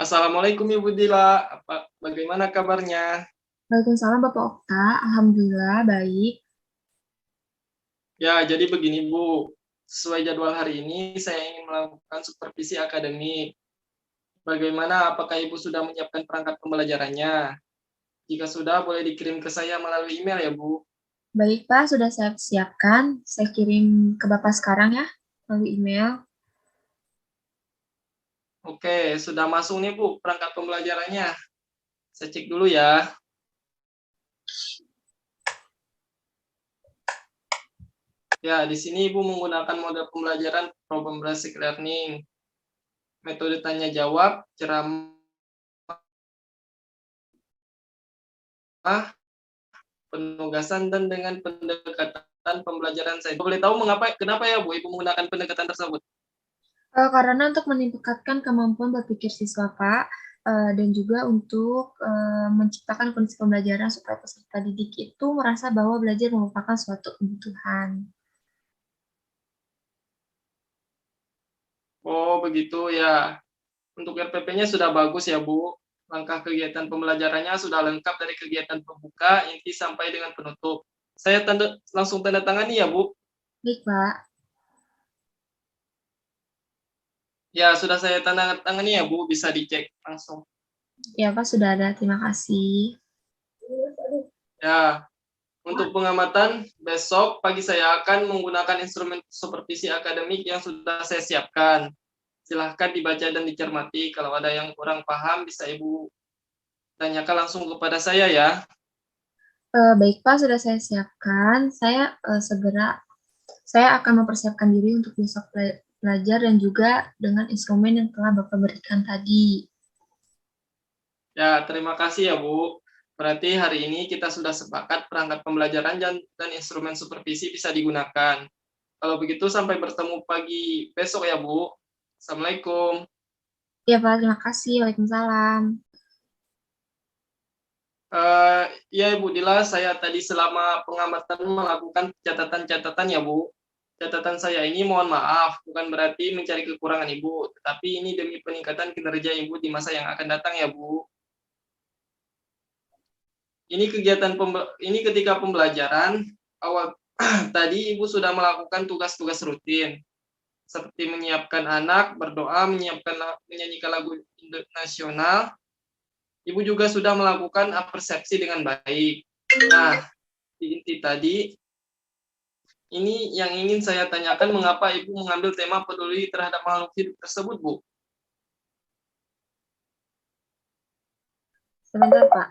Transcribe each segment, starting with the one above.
Assalamualaikum Ibu Dila, bagaimana kabarnya? Waalaikumsalam Bapak Okta, Alhamdulillah baik. Ya, jadi begini Bu, sesuai jadwal hari ini saya ingin melakukan supervisi akademik. Bagaimana, apakah Ibu sudah menyiapkan perangkat pembelajarannya? Jika sudah, boleh dikirim ke saya melalui email ya Bu. Baik Pak, sudah saya siapkan. Saya kirim ke Bapak sekarang ya, melalui email. Oke, sudah masuk nih Bu perangkat pembelajarannya. Saya cek dulu ya. Ya, di sini Ibu menggunakan model pembelajaran problem basic learning. Metode tanya jawab, ceramah, penugasan, dan dengan pendekatan pembelajaran sains. Boleh tahu kenapa ya Bu Ibu menggunakan pendekatan tersebut? Karena untuk meningkatkan kemampuan berpikir siswa Pak, dan juga untuk menciptakan kondisi pembelajaran supaya peserta didik itu merasa bahwa belajar merupakan suatu kebutuhan. Oh, begitu ya. Untuk RPP-nya sudah bagus ya, Bu. Langkah kegiatan pembelajarannya sudah lengkap dari kegiatan pembuka, inti sampai dengan penutup. Saya langsung tanda tangani ya, Bu. Baik Pak. Ya, sudah saya tanda tangani ya, Bu. Bisa dicek langsung. Ya Pak, sudah ada. Terima kasih. Ya, untuk pengamatan, besok pagi saya akan menggunakan instrumen supervisi akademik yang sudah saya siapkan. Silahkan dibaca dan dicermati. Kalau ada yang kurang paham, bisa Ibu tanyakan langsung kepada saya ya. Baik Pak, sudah saya siapkan. Saya akan mempersiapkan diri untuk besok belajar dan juga dengan instrumen yang telah Bapak berikan tadi. Ya, terima kasih ya, Bu. Berarti hari ini kita sudah sepakat perangkat pembelajaran dan instrumen supervisi bisa digunakan. Kalau begitu, sampai bertemu pagi besok ya, Bu. Assalamualaikum. Ya Pak, terima kasih. Waalaikumsalam. Ya, Ibu Dila, saya tadi selama pengamatan melakukan catatan-catatan ya, Bu. Catatan saya ini mohon maaf, bukan berarti mencari kekurangan Ibu, tetapi ini demi peningkatan kinerja Ibu di masa yang akan datang ya, Bu. Ini ketika pembelajaran awal tadi Ibu sudah melakukan tugas-tugas rutin seperti menyiapkan anak, berdoa, menyanyikan lagu nasional. Ibu juga sudah melakukan persepsi dengan baik. Nah, di inti tadi ini yang ingin saya tanyakan, mengapa Ibu mengambil tema peduli terhadap makhluk hidup tersebut, Bu? Sebentar Pak.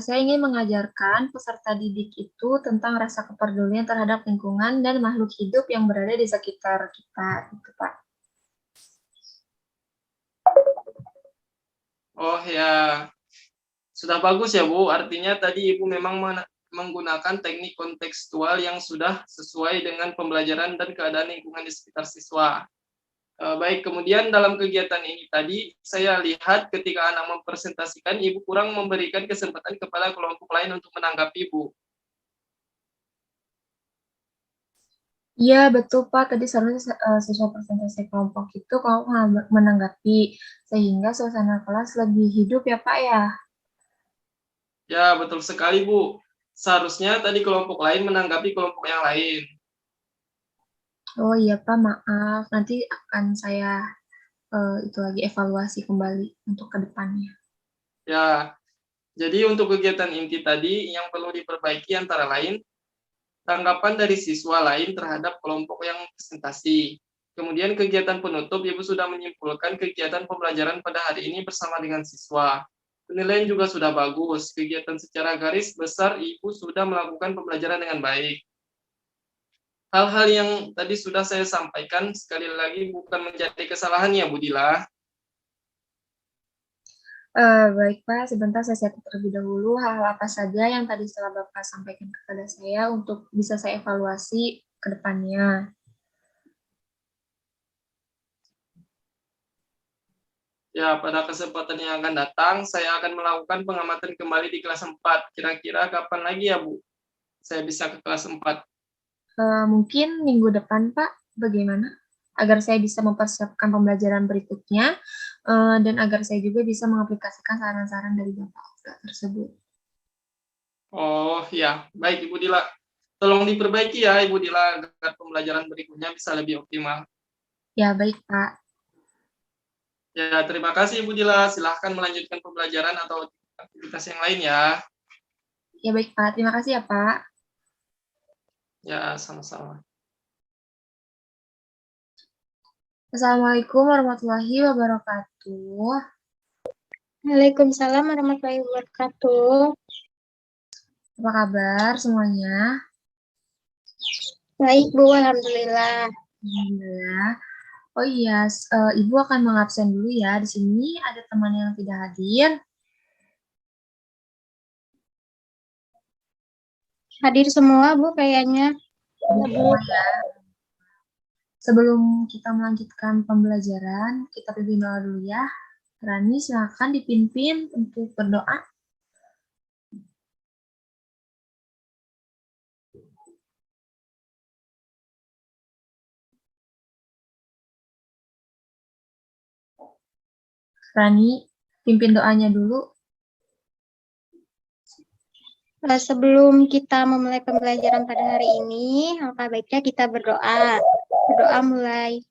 Saya ingin mengajarkan peserta didik itu tentang rasa kepedulian terhadap lingkungan dan makhluk hidup yang berada di sekitar kita, gitu Pak. Oh ya, sudah bagus ya, Bu. Artinya tadi Ibu memang menggunakan teknik kontekstual yang sudah sesuai dengan pembelajaran dan keadaan lingkungan di sekitar siswa. Baik, kemudian dalam kegiatan ini tadi saya lihat ketika anak mempresentasikan, Ibu kurang memberikan kesempatan kepada kelompok lain untuk menanggapi, Bu. Iya, betul Pak. Tadi seharusnya siswa presentasi kelompok itu kalau menanggapi, sehingga suasana kelas lebih hidup ya Pak ya. Ya, betul sekali, Bu. Seharusnya tadi kelompok lain menanggapi kelompok yang lain. Oh iya Pak, maaf. Nanti akan saya itu lagi evaluasi kembali untuk ke depannya. Ya, jadi untuk kegiatan inti tadi yang perlu diperbaiki antara lain tanggapan dari siswa lain terhadap kelompok yang presentasi. Kemudian kegiatan penutup, Ibu sudah menyimpulkan kegiatan pembelajaran pada hari ini bersama dengan siswa. Penilaian juga sudah bagus. Kegiatan secara garis besar, Ibu sudah melakukan pembelajaran dengan baik. Hal-hal yang tadi sudah saya sampaikan, sekali lagi bukan menjadi kesalahan ya, Bu Dila. Baik Pak, sebentar saya catat terlebih dahulu hal-hal apa saja yang tadi setelah Bapak sampaikan kepada saya untuk bisa saya evaluasi ke depannya. Ya, pada kesempatan yang akan datang, saya akan melakukan pengamatan kembali di kelas 4. Kira-kira kapan lagi ya, Bu? Saya bisa ke kelas 4. Mungkin minggu depan Pak, bagaimana? Agar saya bisa mempersiapkan pembelajaran berikutnya, dan agar saya juga bisa mengaplikasikan saran-saran dari Bapak tersebut. Oh ya, baik Ibu Dila. Tolong diperbaiki ya Ibu Dila agar pembelajaran berikutnya bisa lebih optimal. Ya, baik Pak. Ya, terima kasih Ibu Dila. Silahkan melanjutkan pembelajaran atau aktivitas yang lain ya. Ya, baik Pak. Terima kasih ya Pak. Ya, sama-sama. Assalamualaikum warahmatullahi wabarakatuh. Waalaikumsalam warahmatullahi wabarakatuh. Apa kabar semuanya? Baik, Bu. Alhamdulillah. Alhamdulillah. Oh iya, Ibu akan mengabsen dulu ya. Di sini ada teman yang tidak hadir. Hadir semua, Bu, kayaknya. Hadir semua ya. Sebelum kita melanjutkan pembelajaran, kita pimpin doa dulu ya. Rani, silakan dipimpin untuk berdoa. Rani, pimpin doanya dulu. Sebelum kita memulai pembelajaran pada hari ini, alangkah baiknya kita berdoa. Berdoa mulai.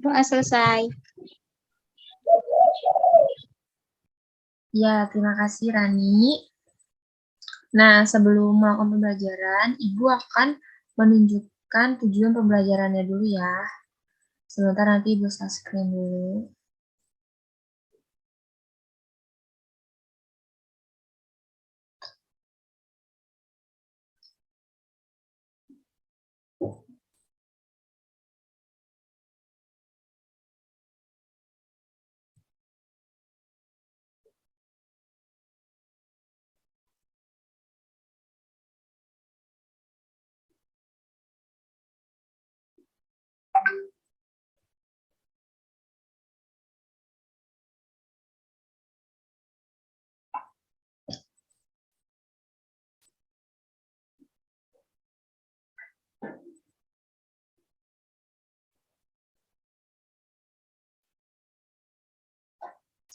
Doa selesai. Ya, terima kasih Rani. Nah, sebelum melakukan pembelajaran, Ibu akan menunjukkan tujuan pembelajarannya dulu ya. Sebentar nanti Ibu share screen dulu.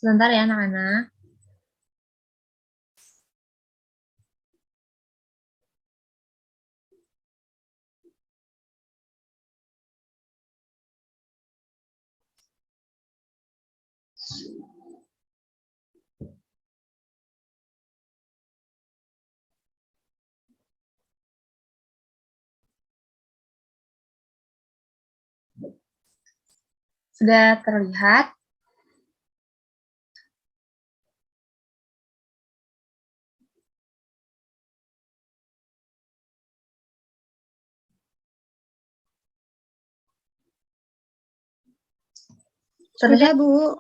Sebentar ya anak-anak. Sudah terlihat? Sudah, Terlihat? Bu.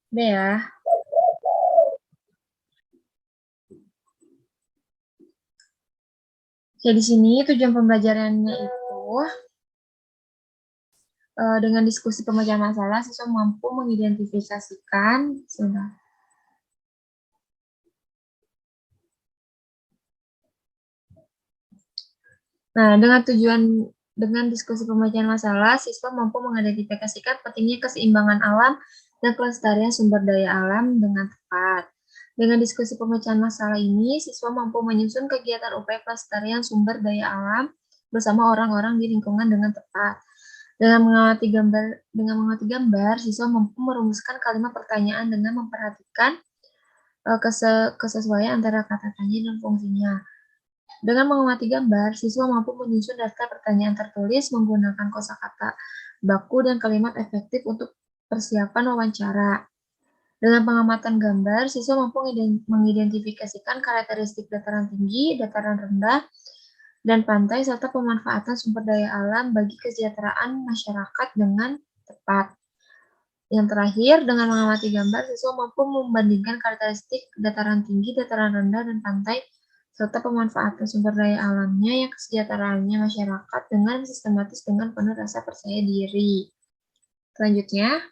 Udah ya. Oke, di sini tujuan pembelajarannya itu dengan diskusi pemecahan masalah, siswa mampu mengidentifikasikan Nah, dengan diskusi pemecahan masalah, siswa mampu mengidentifikasikan pentingnya keseimbangan alam dan kelestarian sumber daya alam dengan tepat. Dengan diskusi pemecahan masalah ini, siswa mampu menyusun kegiatan upaya pelestarian sumber daya alam bersama orang-orang di lingkungan dengan tepat. Dengan mengamati gambar, siswa mampu merumuskan kalimat pertanyaan dengan memperhatikan kesesuaian antara kata tanya dan fungsinya. Dengan mengamati gambar, siswa mampu menyusun daftar pertanyaan tertulis menggunakan kosakata baku dan kalimat efektif untuk persiapan wawancara. Dengan pengamatan gambar, siswa mampu mengidentifikasikan karakteristik dataran tinggi, dataran rendah, dan pantai, serta pemanfaatan sumber daya alam bagi kesejahteraan masyarakat dengan tepat. Yang terakhir, dengan mengamati gambar, siswa mampu membandingkan karakteristik dataran tinggi, dataran rendah, dan pantai, serta pemanfaatan sumber daya alamnya yang kesejahteraannya masyarakat dengan sistematis dengan penuh rasa percaya diri. Selanjutnya,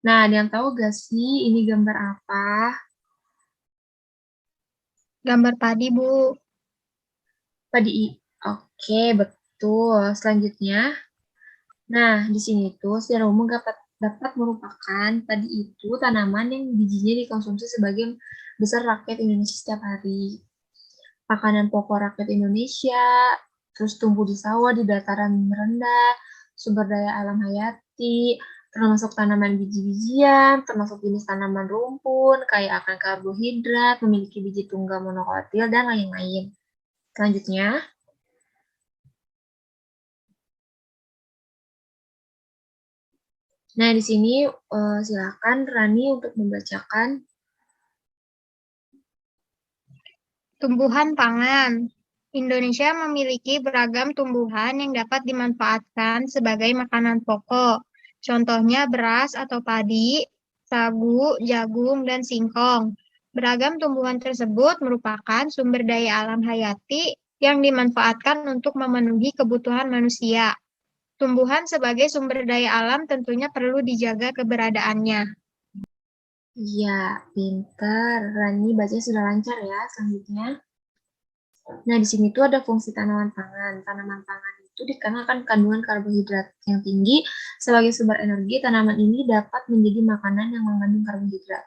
nah ada yang tahu gak sih ini gambar apa? Gambar padi, Bu. Padi. Oke, betul. Selanjutnya, nah di sini tuh secara umum dapat merupakan padi itu tanaman yang bijinya dikonsumsi sebagian besar rakyat Indonesia setiap hari. Makanan pokok rakyat Indonesia, terus tumbuh di sawah di dataran rendah, sumber daya alam hayati, termasuk tanaman biji-bijian, termasuk jenis tanaman rumpun, kaya akan karbohidrat, memiliki biji tunggal monokotil, dan lain-lain. Selanjutnya, nah di sini silakan Rani untuk membacakan. Tumbuhan pangan. Indonesia memiliki beragam tumbuhan yang dapat dimanfaatkan sebagai makanan pokok. Contohnya beras atau padi, sagu, jagung, dan singkong. Beragam tumbuhan tersebut merupakan sumber daya alam hayati yang dimanfaatkan untuk memenuhi kebutuhan manusia. Tumbuhan sebagai sumber daya alam tentunya perlu dijaga keberadaannya. Iya, pintar. Rani baca sudah lancar ya. Selanjutnya. Nah, di sini tuh ada fungsi tanaman pangan. Tanaman pangan itu dikarenakan kandungan karbohidrat yang tinggi sebagai sumber energi. Tanaman ini dapat menjadi makanan yang mengandung karbohidrat.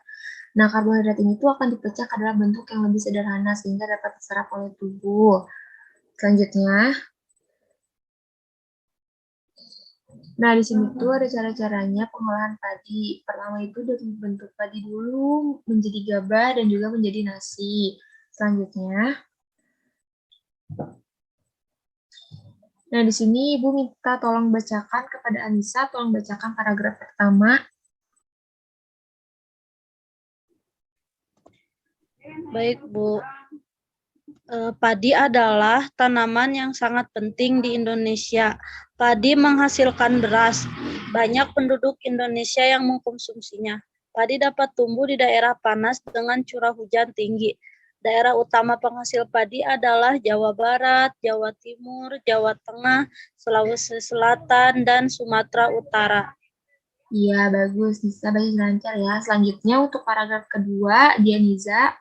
Nah, karbohidrat ini tuh akan dipecah ke dalam bentuk yang lebih sederhana sehingga dapat diserap oleh tubuh. Selanjutnya, nah di sini tuh ada cara-caranya pengolahan padi. Pertama itu dari bentuk padi dulu menjadi gabah dan juga menjadi nasi. Selanjutnya, nah di sini Ibu minta tolong bacakan kepada Anissa, tolong bacakan paragraf pertama. Baik, Bu. Padi adalah tanaman yang sangat penting di Indonesia. Padi menghasilkan beras. Banyak penduduk Indonesia yang mengkonsumsinya. Padi dapat tumbuh di daerah panas dengan curah hujan tinggi. Daerah utama penghasil padi adalah Jawa Barat, Jawa Timur, Jawa Tengah, Sulawesi Selatan, dan Sumatera Utara. Iya, bagus. Bisa baca lancar ya. Selanjutnya untuk paragraf kedua, Dianiza.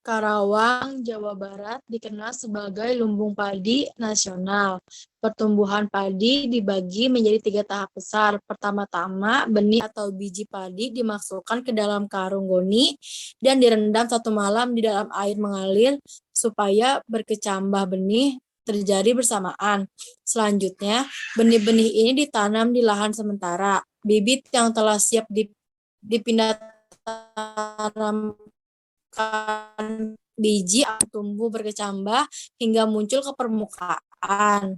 Karawang, Jawa Barat dikenal sebagai lumbung padi nasional. Pertumbuhan padi dibagi menjadi 3 tahap besar. Pertama-tama, benih atau biji padi dimasukkan ke dalam karung goni dan direndam 1 malam di dalam air mengalir supaya berkecambah benih terjadi bersamaan. Selanjutnya, benih-benih ini ditanam di lahan sementara. Bibit yang telah siap dipindah tanam biji akan tumbuh berkecambah hingga muncul ke permukaan.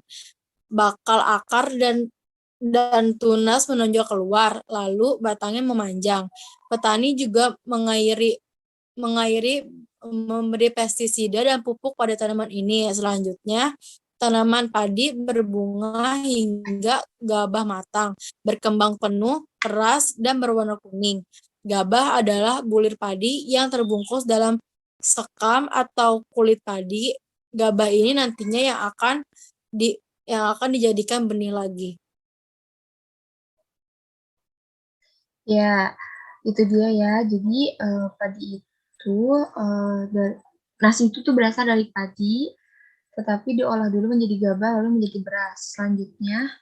Bakal akar dan tunas menonjol keluar, lalu batangnya memanjang. Petani juga mengairi memberi pestisida dan pupuk pada tanaman ini. Selanjutnya, tanaman padi berbunga hingga gabah matang, berkembang penuh, keras, dan berwarna kuning. Gabah adalah bulir padi yang terbungkus dalam sekam atau kulit padi. Gabah ini nantinya yang akan dijadikan benih lagi. Ya, itu dia ya. Jadi padi itu, nasi itu tuh berasal dari padi, tetapi diolah dulu menjadi gabah lalu menjadi beras. Selanjutnya,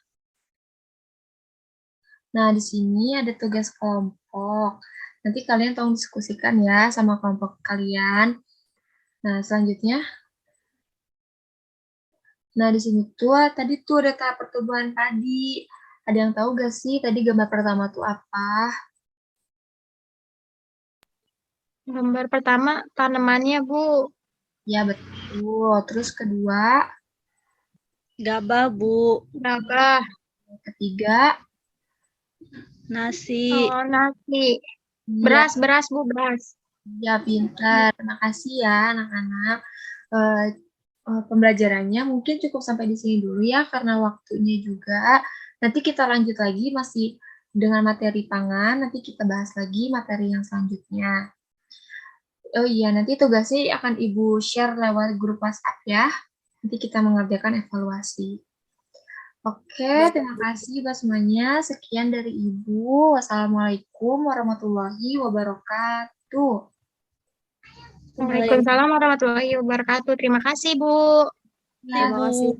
nah di sini ada tugas kelompok. Nanti kalian tolong diskusikan ya sama kelompok kalian. Nah, selanjutnya, nah di sini tuh tadi tuh ada tahap pertumbuhan padi. Ada yang tahu gak sih tadi gambar pertama tuh apa? Gambar pertama tanamannya, Bu. Ya, betul. Terus kedua, Gabah, Bu. Gabah. ketiga, Nasi. Oh, nasi. ya, Beras, Bu, beras. ya pintar. Terima kasih ya anak-anak. Pembelajarannya mungkin cukup sampai di sini dulu ya karena waktunya juga. Nanti kita lanjut lagi masih dengan materi pangan. Nanti kita bahas lagi materi yang selanjutnya. Oh iya, nanti tugasnya akan Ibu share lewat grup WhatsApp ya. Nanti kita mengerjakan evaluasi. Oke, terima kasih buat semuanya. Sekian dari Ibu. Wassalamualaikum warahmatullahi wabarakatuh. Waalaikumsalam warahmatullahi wabarakatuh. Terima kasih, Bu. Ya, Terima kasih.